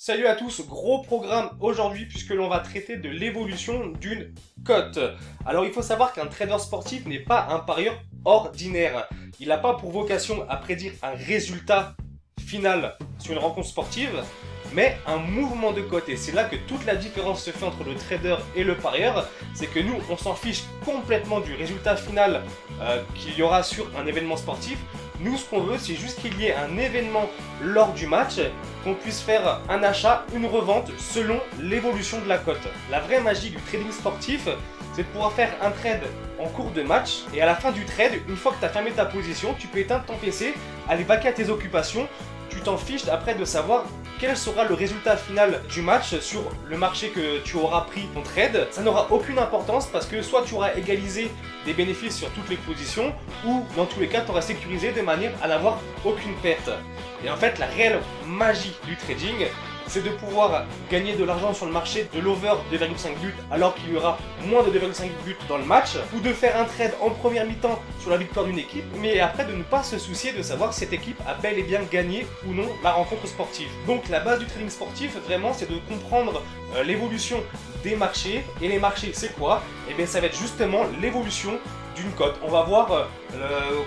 Salut à tous, gros programme aujourd'hui puisque l'on va traiter de l'évolution d'une cote. Alors il faut savoir qu'un trader sportif n'est pas un parieur ordinaire. Il n'a pas pour vocation à prédire un résultat final sur une rencontre sportive, mais un mouvement de cote. Et c'est là que toute la différence se fait entre le trader et le parieur. C'est que nous, on s'en fiche complètement du résultat final qu'il y aura sur un événement sportif. Nous, ce qu'on veut, c'est juste qu'il y ait un événement lors du match, qu'on puisse faire un achat, une revente selon l'évolution de la cote. La vraie magie du trading sportif, c'est de pouvoir faire un trade en cours de match. Et à la fin du trade, une fois que tu as fermé ta position, tu peux éteindre ton PC, aller vaquer à tes occupations. Tu t'en fiches après de savoir quel sera le résultat final du match sur le marché que tu auras pris ton trade. Ça n'aura aucune importance parce que soit tu auras égalisé des bénéfices sur toutes les positions ou dans tous les cas tu auras sécurisé de manière à n'avoir aucune perte. Et en fait la réelle magie du trading, c'est de pouvoir gagner de l'argent sur le marché de l'over 2,5 buts alors qu'il y aura moins de 2,5 buts dans le match, ou de faire un trade en première mi-temps sur la victoire d'une équipe, mais après de ne pas se soucier de savoir si cette équipe a bel et bien gagné ou non la rencontre sportive. Donc la base du trading sportif, vraiment, c'est de comprendre l'évolution des marchés. Et les marchés, c'est quoi? Et bien ça va être justement l'évolution d'une cote. On va voir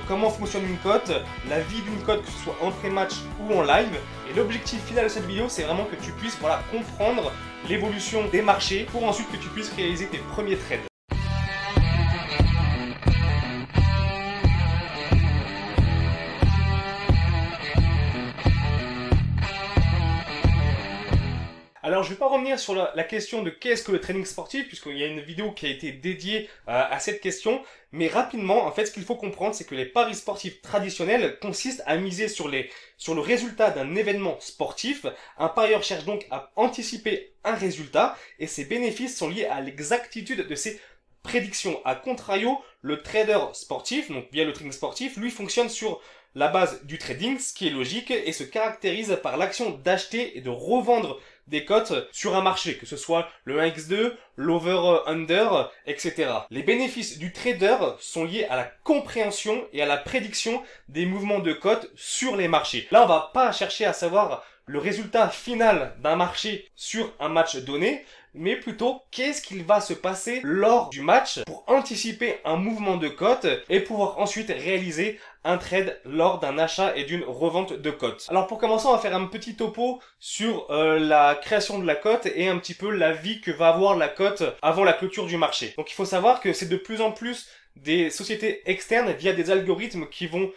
comment fonctionne une cote, la vie d'une cote, que ce soit en pré-match ou en live. Et l'objectif final de cette vidéo, c'est vraiment que tu puisses comprendre l'évolution des marchés pour ensuite que tu puisses réaliser tes premiers trades. Alors je ne vais pas revenir sur la question de qu'est-ce que le trading sportif, puisqu'il y a une vidéo qui a été dédiée à cette question, mais rapidement, en fait, ce qu'il faut comprendre, c'est que les paris sportifs traditionnels consistent à miser sur le résultat d'un événement sportif. Un parieur cherche donc à anticiper un résultat, et ses bénéfices sont liés à l'exactitude de ses prédictions. A contrario, le trader sportif, donc via le trading sportif, lui fonctionne sur la base du trading, ce qui est logique, et se caractérise par l'action d'acheter et de revendre des cotes sur un marché, que ce soit le 1x2, l'over-under, etc. Les bénéfices du trader sont liés à la compréhension et à la prédiction des mouvements de cotes sur les marchés. Là, on va pas chercher à savoir le résultat final d'un marché sur un match donné, mais plutôt qu'est-ce qu'il va se passer lors du match pour anticiper un mouvement de cote et pouvoir ensuite réaliser un trade lors d'un achat et d'une revente de cote. Alors pour commencer, on va faire un petit topo sur la création de la cote et un petit peu la vie que va avoir la cote avant la clôture du marché. Donc il faut savoir que c'est de plus en plus des sociétés externes via des algorithmes qui vont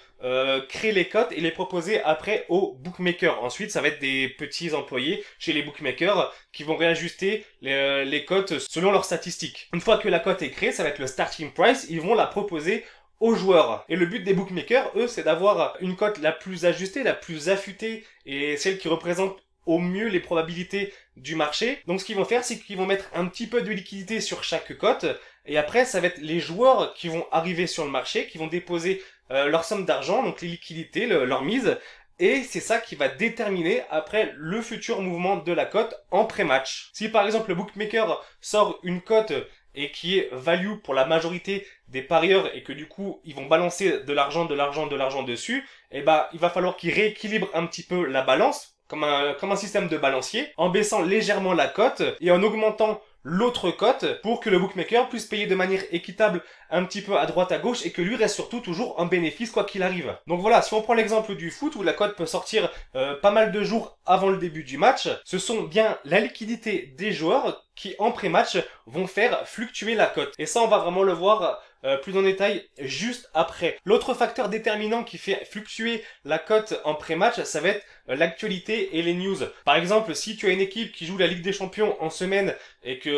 créer les cotes et les proposer après aux bookmakers. Ensuite, ça va être des petits employés chez les bookmakers qui vont réajuster les cotes selon leurs statistiques. Une fois que la cote est créée, ça va être le starting price, ils vont la proposer aux joueurs. Et le but des bookmakers, eux, c'est d'avoir une cote la plus ajustée, la plus affûtée et celle qui représente au mieux les probabilités du marché. Donc ce qu'ils vont faire, c'est qu'ils vont mettre un petit peu de liquidité sur chaque cote, et après ça va être les joueurs qui vont arriver sur le marché, qui vont déposer leur somme d'argent, donc les liquidités, leur mise, et c'est ça qui va déterminer après le futur mouvement de la cote en pré-match. Si par exemple le bookmaker sort une cote et qui est value pour la majorité des parieurs et que du coup ils vont balancer de l'argent dessus, et bah il va falloir qu'ils rééquilibrent un petit peu la balance, comme un système de balancier, en baissant légèrement la cote et en augmentant l'autre cote pour que le bookmaker puisse payer de manière équitable un petit peu à droite à gauche et que lui reste surtout toujours en bénéfice quoi qu'il arrive. Donc voilà, si on prend l'exemple du foot où la cote peut sortir pas mal de jours avant le début du match, ce sont bien la liquidité des joueurs qui en pré-match vont faire fluctuer la cote. Et ça on va vraiment le voir plus en détail juste après. L'autre facteur déterminant qui fait fluctuer la cote en pré-match, ça va être l'actualité et les news. Par exemple, si tu as une équipe qui joue la Ligue des Champions en semaine et que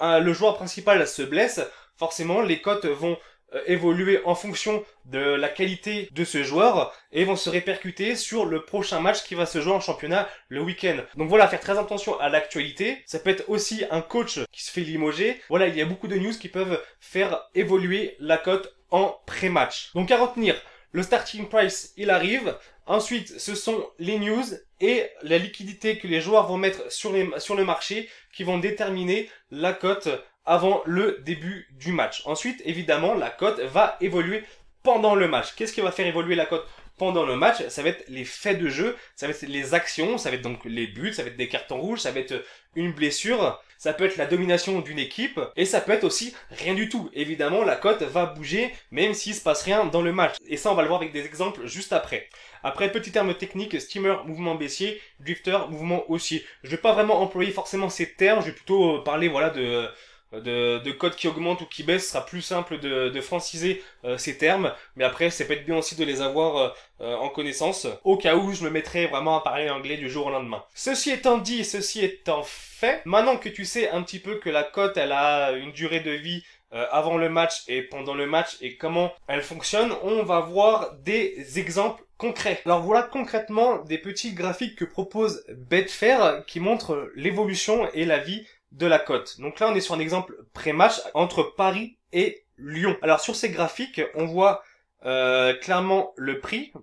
le joueur principal se blesse, forcément les cotes vont évoluer en fonction de la qualité de ce joueur et vont se répercuter sur le prochain match qui va se jouer en championnat le week-end. Donc voilà, faire très attention à l'actualité. Ça peut être aussi un coach qui se fait limoger. Voilà, il y a beaucoup de news qui peuvent faire évoluer la cote en pré-match. Donc à retenir, le starting price, il arrive. Ensuite, ce sont les news et la liquidité que les joueurs vont mettre sur le marché qui vont déterminer la cote avant le début du match. Ensuite, évidemment, la cote va évoluer pendant le match. Qu'est-ce qui va faire évoluer la cote pendant le match, ça va être les faits de jeu, ça va être les actions, ça va être donc les buts, ça va être des cartons rouges, ça va être une blessure, ça peut être la domination d'une équipe, et ça peut être aussi rien du tout. Évidemment, la cote va bouger, même s'il se passe rien dans le match. Et ça, on va le voir avec des exemples juste après. Après, petit terme technique, steamer, mouvement baissier, drifter, mouvement haussier. Je vais pas vraiment employer forcément ces termes, je vais plutôt parler, voilà, de codes qui augmentent ou qui baissent. Ce sera plus simple de franciser ces termes, mais après ça peut être bien aussi de les avoir en connaissance, au cas où je me mettrais vraiment à parler anglais du jour au lendemain. Ceci étant dit, ceci étant fait, maintenant que tu sais un petit peu que la cote elle a une durée de vie avant le match et pendant le match et comment elle fonctionne, on va voir des exemples concrets. Alors voilà concrètement des petits graphiques que propose Betfair qui montrent l'évolution et la vie de la cote. Donc là on est sur un exemple pré-match entre Paris et Lyon. Alors sur ces graphiques on voit clairement le prix,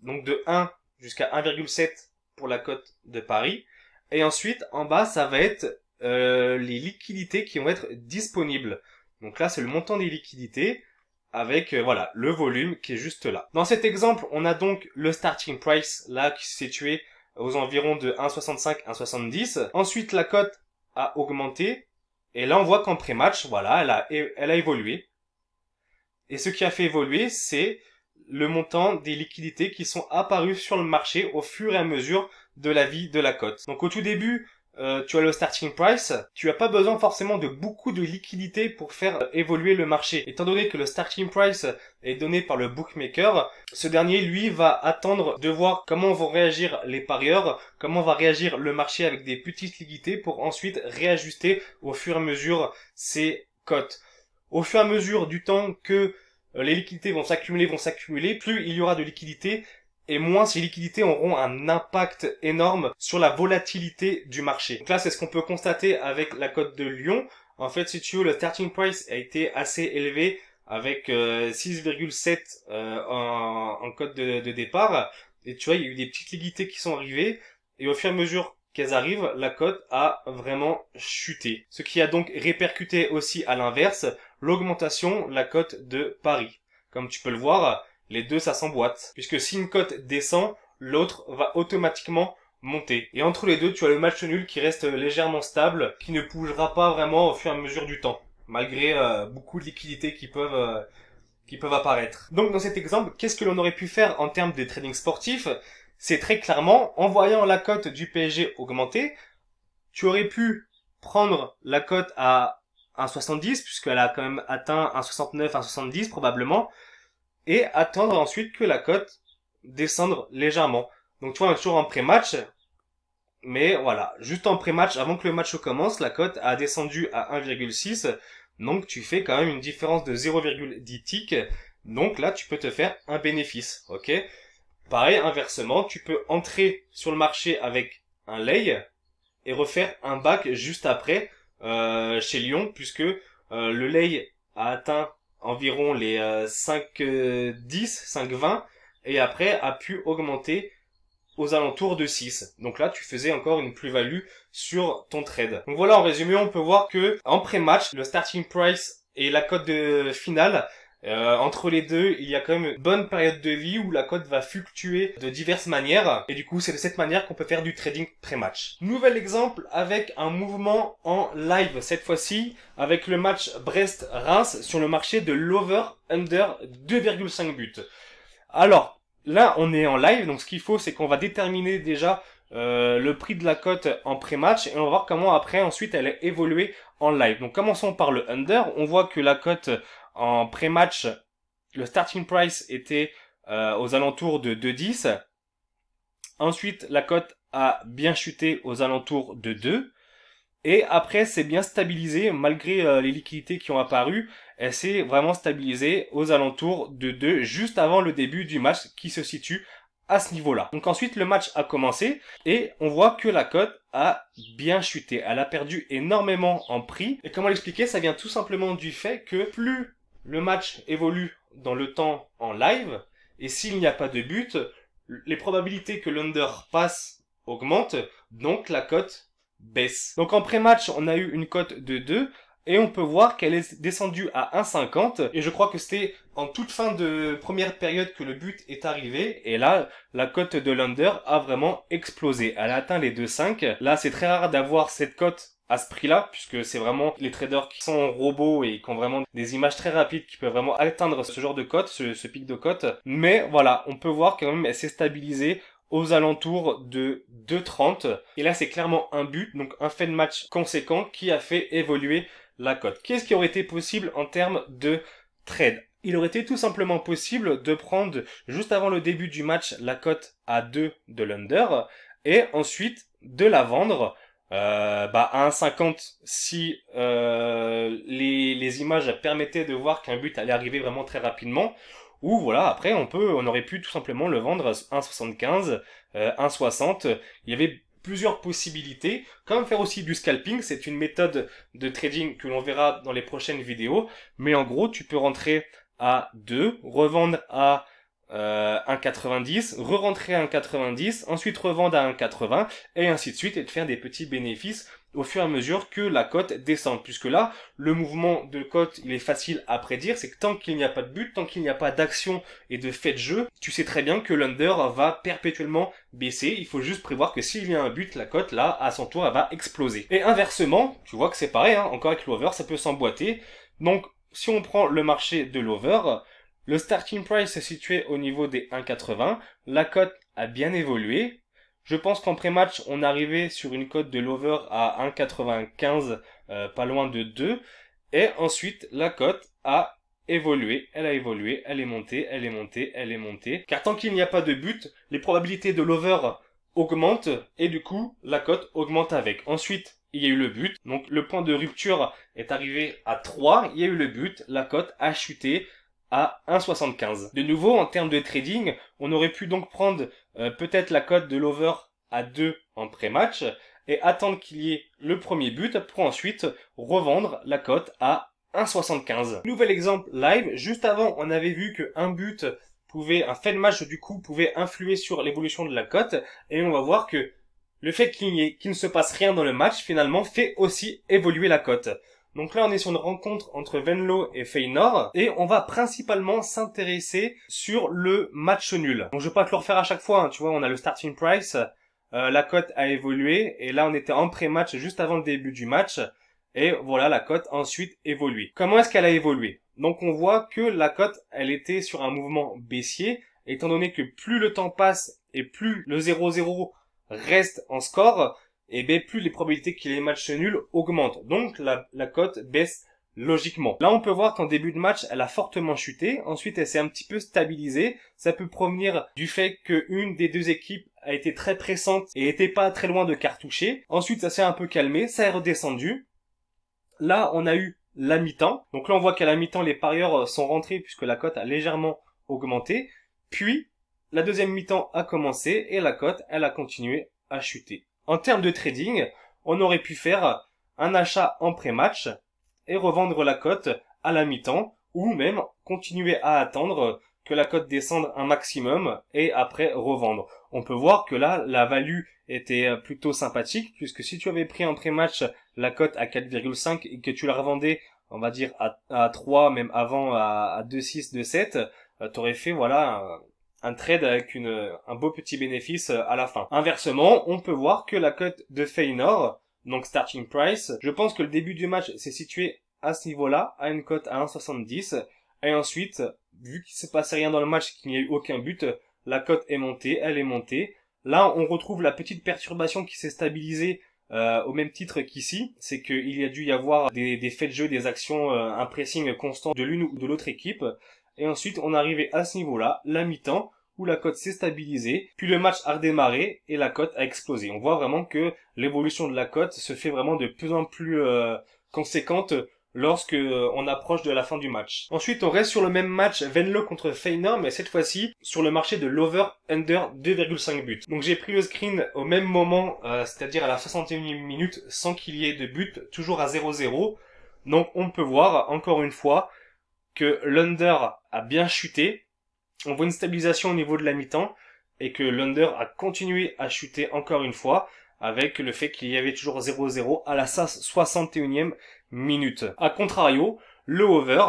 donc de 1 jusqu'à 1,7 pour la cote de Paris, et ensuite en bas ça va être les liquidités qui vont être disponibles. Donc là c'est le montant des liquidités avec voilà le volume qui est juste là. Dans cet exemple on a donc le starting price là qui se situé aux environs de 1,65 1,70. Ensuite la cote a augmenté, et là on voit qu'en pré-match, voilà, elle a évolué. Et ce qui a fait évoluer, c'est le montant des liquidités qui sont apparues sur le marché au fur et à mesure de la vie de la cote. Donc au tout début, tu as le starting price, tu as pas besoin forcément de beaucoup de liquidités pour faire évoluer le marché. Étant donné que le starting price est donné par le bookmaker, ce dernier, lui, va attendre de voir comment vont réagir les parieurs, comment va réagir le marché avec des petites liquidités pour ensuite réajuster au fur et à mesure ses cotes. Au fur et à mesure du temps que les liquidités vont s'accumuler, plus il y aura de liquidités, et moins ces liquidités auront un impact énorme sur la volatilité du marché. Donc là, c'est ce qu'on peut constater avec la cote de Lyon. En fait, si tu veux, le starting price a été assez élevé avec 6,7 en cote de départ. Et tu vois, il y a eu des petites liquidités qui sont arrivées. Et au fur et à mesure qu'elles arrivent, la cote a vraiment chuté. Ce qui a donc répercuté aussi à l'inverse l'augmentation de la cote de Paris. Comme tu peux le voir, les deux ça s'emboîte, puisque si une cote descend, l'autre va automatiquement monter. Et entre les deux, tu as le match nul qui reste légèrement stable, qui ne bougera pas vraiment au fur et à mesure du temps, malgré beaucoup de liquidités qui peuvent apparaître. Donc dans cet exemple, qu'est-ce que l'on aurait pu faire en termes de trading sportif? C'est très clairement, en voyant la cote du PSG augmenter, tu aurais pu prendre la cote à 1,70, puisqu'elle a quand même atteint 1,69, 1,70 probablement, et attendre ensuite que la cote descende légèrement. Donc tu vois, on est toujours en pré-match, mais voilà, juste en pré-match, avant que le match commence, la cote a descendu à 1,6, donc tu fais quand même une différence de 0,10 ticks, donc là tu peux te faire un bénéfice, ok? Pareil, inversement, tu peux entrer sur le marché avec un lay et refaire un back juste après chez Lyon, puisque le lay a atteint environ les 5,10, 5,20, et après a pu augmenter aux alentours de 6. Donc là, tu faisais encore une plus-value sur ton trade. Donc voilà, en résumé, on peut voir que en pré-match, le starting price et la cote de finale, entre les deux, il y a quand même une bonne période de vie où la cote va fluctuer de diverses manières. Et du coup, c'est de cette manière qu'on peut faire du trading pré-match. Nouvel exemple avec un mouvement en live. Cette fois-ci, avec le match Brest-Reims sur le marché de l'over-under 2,5 buts. Alors, là, on est en live. Donc, ce qu'il faut, c'est qu'on va déterminer déjà le prix de la cote en pré-match. Et on va voir comment après, ensuite, elle est évoluée en live. Donc, commençons par le under. On voit que la cote en pré-match, le starting price était aux alentours de 2,10. Ensuite, la cote a bien chuté aux alentours de 2. Et après, c'est bien stabilisé, malgré les liquidités qui ont apparu. Elle s'est vraiment stabilisée aux alentours de 2, juste avant le début du match qui se situe à ce niveau-là. Donc ensuite, le match a commencé et on voit que la cote a bien chuté. Elle a perdu énormément en prix. Et comment l'expliquer? Ça vient tout simplement du fait que plus le match évolue dans le temps en live, et s'il n'y a pas de but, les probabilités que l'under passe augmentent, donc la cote baisse. Donc en pré-match, on a eu une cote de 2, Et on peut voir qu'elle est descendue à 1,50. Et je crois que c'était en toute fin de première période que le but est arrivé. Et là, la cote de l'under a vraiment explosé. Elle a atteint les 2,5. Là, c'est très rare d'avoir cette cote à ce prix-là, puisque c'est vraiment les traders qui sont robots et qui ont vraiment des images très rapides qui peuvent vraiment atteindre ce genre de cote, ce pic de cote. Mais voilà, on peut voir quand même elle s'est stabilisée aux alentours de 2,30. Et là, c'est clairement un but, donc un fait de match conséquent qui a fait évoluer la cote. Qu'est-ce qui aurait été possible en termes de trade? Il aurait été tout simplement possible de prendre juste avant le début du match la cote à 2 de l'under et ensuite de la vendre à 1,50 si les images permettaient de voir qu'un but allait arriver vraiment très rapidement. Ou voilà, après on aurait pu tout simplement le vendre 1,75, 1,60. Il y avait plusieurs possibilités. Comme faire aussi du scalping, c'est une méthode de trading que l'on verra dans les prochaines vidéos. Mais en gros, tu peux rentrer à 2, revendre à 1,90, re-rentrer à 1,90, ensuite revendre à 1,80 et ainsi de suite et de faire des petits bénéfices au fur et à mesure que la cote descend. Puisque là, le mouvement de cote, il est facile à prédire, c'est que tant qu'il n'y a pas de but, tant qu'il n'y a pas d'action et de fait de jeu, tu sais très bien que l'under va perpétuellement baisser. Il faut juste prévoir que s'il y a un but, la cote, là, à son tour, elle va exploser. Et inversement, tu vois que c'est pareil, hein, encore avec l'over, ça peut s'emboîter. Donc, si on prend le marché de l'over, le starting price est situé au niveau des 1,80. La cote a bien évolué. Je pense qu'en pré-match, on arrivait sur une cote de l'over à 1,95, pas loin de 2. Et ensuite, la cote a évolué. Elle a évolué, elle est montée, elle est montée, elle est montée. Car tant qu'il n'y a pas de but, les probabilités de l'over augmentent et du coup, la cote augmente avec. Ensuite, il y a eu le but. Donc, le point de rupture est arrivé à 3. Il y a eu le but. La cote a chuté à 1,75. De nouveau, en termes de trading, on aurait pu donc prendre peut-être la cote de l'over à 2 en pré-match et attendre qu'il y ait le premier but pour ensuite revendre la cote à 1,75. Nouvel exemple live, juste avant on avait vu qu'un but un fait de match du coup pouvait influer sur l'évolution de la cote et on va voir que le fait qu'il ne se passe rien dans le match finalement fait aussi évoluer la cote. Donc là, on est sur une rencontre entre Venlo et Feyenoord et on va principalement s'intéresser sur le match nul. Donc je vais pas te le refaire à chaque fois, hein, tu vois, on a le starting price, la cote a évolué et là on était en pré-match juste avant le début du match et voilà, la cote a ensuite évolué. Comment est-ce qu'elle a évolué? Donc on voit que la cote, elle était sur un mouvement baissier étant donné que plus le temps passe et plus le 0-0 reste en score, et bien plus les probabilités qu'il y ait match nul augmentent. Donc la cote baisse logiquement. Là on peut voir qu'en début de match elle a fortement chuté, ensuite elle s'est un petit peu stabilisée. Ça peut provenir du fait qu'une des deux équipes a été très pressante et était pas très loin de cartoucher. Ensuite ça s'est un peu calmé, ça est redescendu. Là on a eu la mi-temps. Donc là on voit qu'à la mi-temps les parieurs sont rentrés puisque la cote a légèrement augmenté. Puis la deuxième mi-temps a commencé et la cote elle a continué à chuter. En termes de trading, on aurait pu faire un achat en pré-match et revendre la cote à la mi-temps ou même continuer à attendre que la cote descende un maximum et après revendre. On peut voir que là, la value était plutôt sympathique puisque si tu avais pris en pré-match la cote à 4,5 et que tu la revendais, on va dire à 3, même avant à 2,6, 2,7, t'aurais fait voilà un trade avec un beau petit bénéfice à la fin. Inversement, on peut voir que la cote de Feyenoord, donc starting price, je pense que le début du match s'est situé à ce niveau-là, à une cote à 1,70, et ensuite, vu qu'il se passait rien dans le match, qu'il n'y a eu aucun but, la cote est montée, elle est montée. Là, on retrouve la petite perturbation qui s'est stabilisée au même titre qu'ici, c'est qu'il y a dû y avoir des faits de jeu, des actions, un pressing constant de l'une ou de l'autre équipe. Et ensuite, on arrivait à ce niveau-là, la mi-temps, où la cote s'est stabilisée, puis le match a redémarré et la cote a explosé. On voit vraiment que l'évolution de la cote se fait vraiment de plus en plus conséquente lorsque on approche de la fin du match. Ensuite, on reste sur le même match Venlo contre Feyenoord, mais cette fois-ci sur le marché de l'over-under 2,5 buts. Donc j'ai pris le screen au même moment, c'est-à-dire à la 61e minute, sans qu'il y ait de but, toujours à 0-0. Donc on peut voir, encore une fois, que l'under a bien chuté. On voit une stabilisation au niveau de la mi-temps et que l'under a continué à chuter encore une fois avec le fait qu'il y avait toujours 0-0 à la 61e minute. A contrario, le over,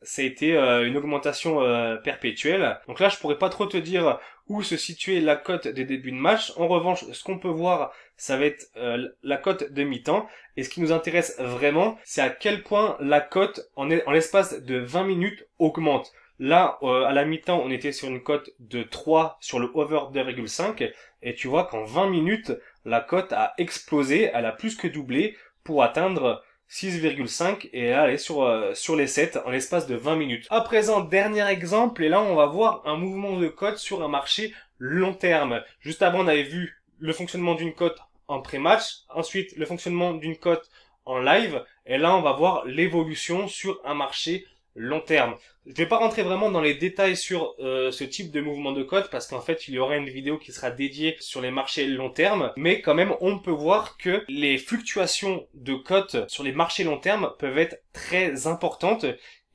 ça a été une augmentation perpétuelle. Donc là, je pourrais pas trop te dire où se situait la cote des débuts de match. En revanche, ce qu'on peut voir, ça va être la cote de mi-temps. Et ce qui nous intéresse vraiment, c'est à quel point la cote en l'espace de 20 minutes augmente. Là, à la mi-temps, on était sur une cote de 3 sur le over 2,5. Et tu vois qu'en 20 minutes, la cote a explosé, elle a plus que doublé pour atteindre 6,5 et là elle est sur les 7 en l'espace de 20 minutes. À présent, dernier exemple, et là on va voir un mouvement de cote sur un marché long terme. Juste avant, on avait vu le fonctionnement d'une cote en pré-match, ensuite le fonctionnement d'une cote en live, et là on va voir l'évolution sur un marché long terme. Je vais pas rentrer vraiment dans les détails sur ce type de mouvement de cote parce qu'en fait il y aura une vidéo qui sera dédiée sur les marchés long terme, mais quand même on peut voir que les fluctuations de cote sur les marchés long terme peuvent être très importantes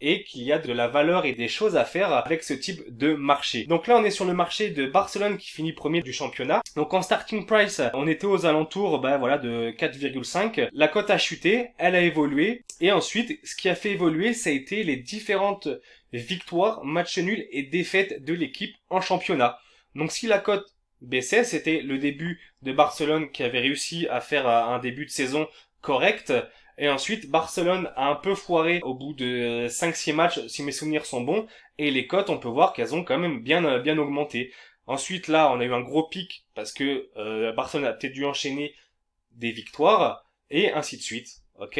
et qu'il y a de la valeur et des choses à faire avec ce type de marché. Donc là on est sur le marché de Barcelone qui finit premier du championnat. Donc en starting price, on était aux alentours de 4,5. La cote a chuté, elle a évolué et ensuite ce qui a fait évoluer ça a été les différentes victoires, matchs nuls et défaites de l'équipe en championnat. Donc si la cote baissait, c'était le début de Barcelone qui avait réussi à faire un début de saison correct. Et ensuite, Barcelone a un peu foiré au bout de 5-6 matchs, si mes souvenirs sont bons. Et les cotes, on peut voir qu'elles ont quand même bien augmenté. Ensuite, là, on a eu un gros pic parce que Barcelone a peut-être dû enchaîner des victoires. Et ainsi de suite. Ok ?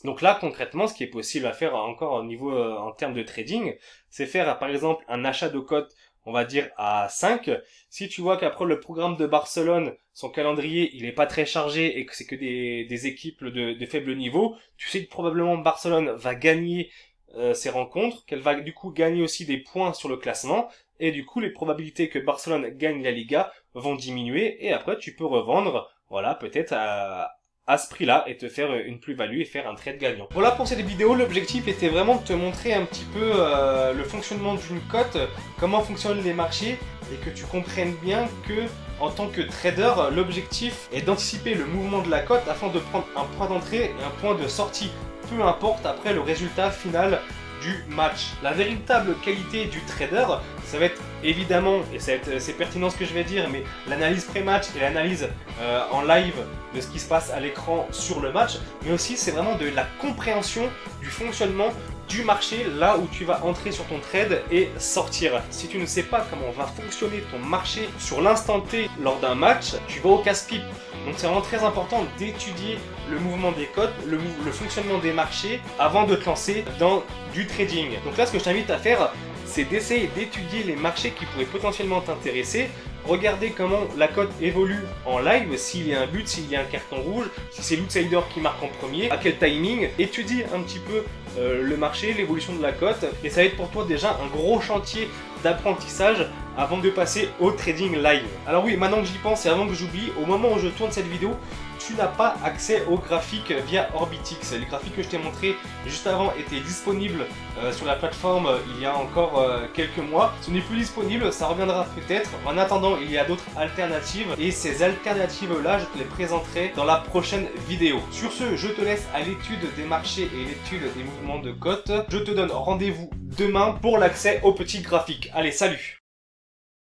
Donc là, concrètement, ce qui est possible à faire encore au niveau en termes de trading, c'est faire, par exemple, un achat de cote, on va dire, à 5. Si tu vois qu'après le programme de Barcelone, son calendrier, il est pas très chargé et que c'est que des équipes de faible niveau, tu sais que probablement Barcelone va gagner ses rencontres, qu'elle va du coup gagner aussi des points sur le classement, et du coup, les probabilités que Barcelone gagne la Liga vont diminuer, et après, tu peux revendre, voilà, peut-être à ce prix-là et te faire une plus-value et faire un trade gagnant. Voilà pour cette vidéo, l'objectif était vraiment de te montrer un petit peu le fonctionnement d'une cote, comment fonctionnent les marchés et que tu comprennes bien que en tant que trader, l'objectif est d'anticiper le mouvement de la cote afin de prendre un point d'entrée et un point de sortie, peu importe après le résultat final du match. La véritable qualité du trader, ça va être évidemment, et c'est pertinent ce que je vais dire, mais l'analyse pré-match et l'analyse en live de ce qui se passe à l'écran sur le match, mais aussi c'est vraiment de la compréhension du fonctionnement du marché là où tu vas entrer sur ton trade et sortir. Si tu ne sais pas comment va fonctionner ton marché sur l'instant T lors d'un match, tu vas au casse-pipe. Donc c'est vraiment très important d'étudier le mouvement des cotes, le fonctionnement des marchés avant de te lancer dans du trading. Donc là ce que je t'invite à faire, c'est d'essayer d'étudier les marchés qui pourraient potentiellement t'intéresser. Regardez comment la cote évolue en live, s'il y a un but, s'il y a un carton rouge, si c'est l'outsider qui marque en premier, à quel timing. Étudie un petit peu le marché, l'évolution de la cote, et ça va être pour toi déjà un gros chantier d'apprentissage avant de passer au trading live. Alors oui, maintenant que j'y pense et avant que j'oublie, au moment où je tourne cette vidéo, tu n'as pas accès aux graphiques via Orbitix. Les graphiques que je t'ai montrés juste avant étaient disponibles sur la plateforme il y a encore quelques mois. Ce n'est plus disponible, ça reviendra peut-être. En attendant, il y a d'autres alternatives et ces alternatives-là, je te les présenterai dans la prochaine vidéo. Sur ce, je te laisse à l'étude des marchés et l'étude des mouvements de cotes. Je te donne rendez-vous demain pour l'accès aux petits graphiques. Allez, salut!